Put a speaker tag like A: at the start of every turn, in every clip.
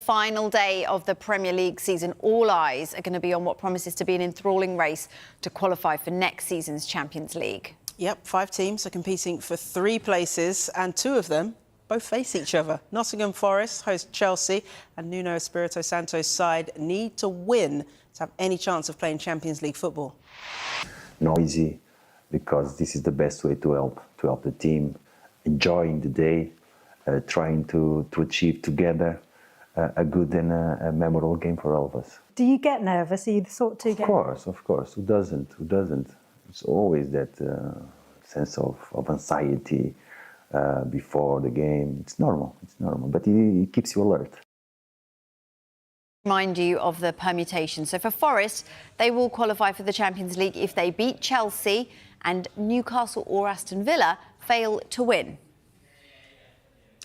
A: final day of the Premier League season. All eyes are going to be on what promises to be an enthralling race to qualify for next season's Champions League.
B: Yep, 5 teams are competing for 3 places, and 2 of them both face each other. Nottingham Forest host Chelsea, and Nuno Espirito Santo's side need to win to have any chance of playing Champions League football.
C: Not easy, because this is the best way to help the team, enjoying the day, trying to achieve together a good and a memorable game for all of us.
D: Do you get nervous? Are you the sort to get?
C: Of course. Who doesn't? It's always that sense of anxiety before the game. It's normal, but it keeps you alert.
A: Remind you of the permutation. So for Forest, they will qualify for the Champions League if they beat Chelsea and Newcastle or Aston Villa fail to win.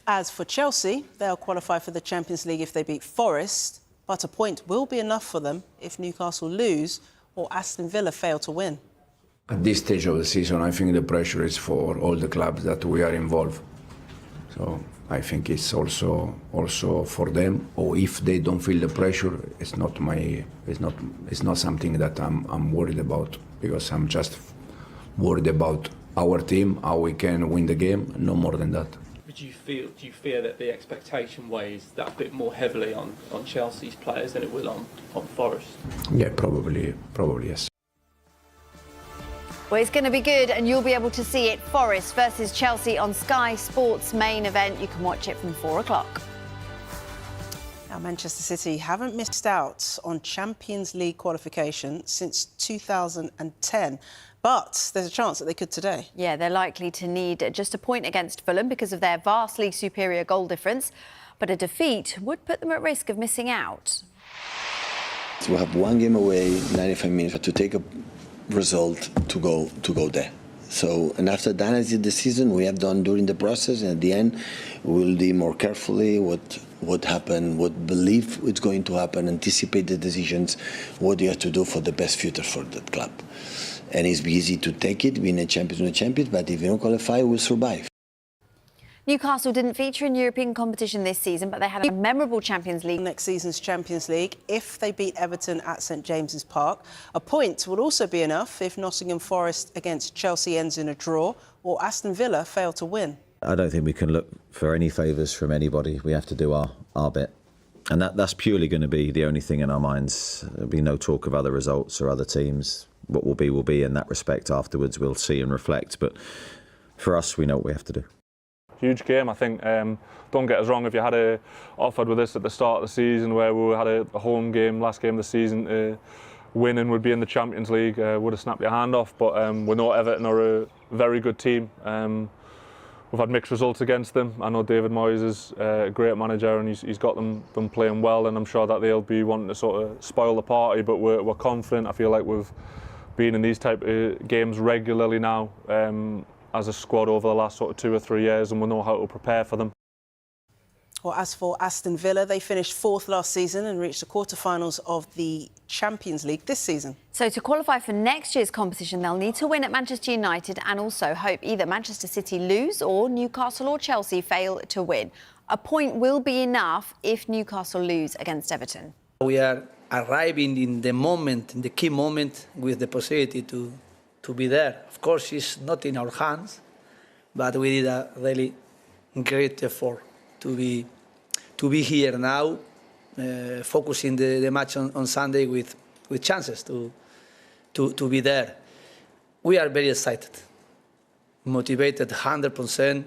B: As for Chelsea, they'll qualify for the Champions League if they beat Forest, but a point will be enough for them if Newcastle lose or Aston Villa fail to win.
E: At this stage of the season, I think the pressure is for all the clubs that we are involved. So I think it's also for them. Or if they don't feel the pressure, it's not something that I'm worried about, because I'm just worried about our team, how we can win the game, no more than that.
F: Do you fear that the expectation weighs that bit more heavily on Chelsea's players than it will on Forest?
E: Yeah, probably yes.
A: Well, it's going to be good, and you'll be able to see it. Forest versus Chelsea on Sky Sports main event. You can watch it from 4 o'clock.
B: Now, Manchester City haven't missed out on Champions League qualification since 2010. But there's a chance that they could today.
A: Yeah, they're likely to need just a point against Fulham because of their vastly superior goal difference. But a defeat would put them at risk of missing out.
G: We have 1 game away, 95 minutes to take a result to go there. So, and after the analysis of the season we have done during the process, and at the end we'll do more carefully what happened, what believe it's going to happen, anticipate the decisions, what you have to do for the best future for that club. And it's easy to take it, being a champion, but if you don't qualify, we'll survive.
A: Newcastle didn't feature in European competition this season, but they had a memorable Champions League.
B: Next season's Champions League, if they beat Everton at St James's Park. A point would also be enough if Nottingham Forest against Chelsea ends in a draw or Aston Villa fail to win.
H: I don't think we can look for any favours from anybody. We have to do our bit. And that's purely going to be the only thing in our minds. There'll be no talk of other results or other teams. What will be in that respect. Afterwards we'll see and reflect, but for us we know what we have to do.
I: Huge game, I think. Don't get us wrong, if you had offered with us at the start of the season where we had a home game, last game of the season, winning would be in the Champions League, would have snapped your hand off, but we know Everton are a very good team. We've had mixed results against them. I know David Moyes is a great manager, and he's got them playing well, and I'm sure that they'll be wanting to sort of spoil the party, but we're confident. I feel like we've been in these type of games regularly now as a squad over the last sort of 2 or 3 years, and we know how to prepare for them.
B: Well, as for Aston Villa, they finished 4th last season and reached the quarter-finals of the Champions League this season.
A: So to qualify for next year's competition, they'll need to win at Manchester United and also hope either Manchester City lose or Newcastle or Chelsea fail to win. A point will be enough if Newcastle lose against Everton.
J: We are arriving in the moment, in the key moment, with the possibility to be there. Of course, it's not in our hands, but we did a really great effort to be here now, focusing the match on Sunday with chances to be there. We are very excited, motivated 100%.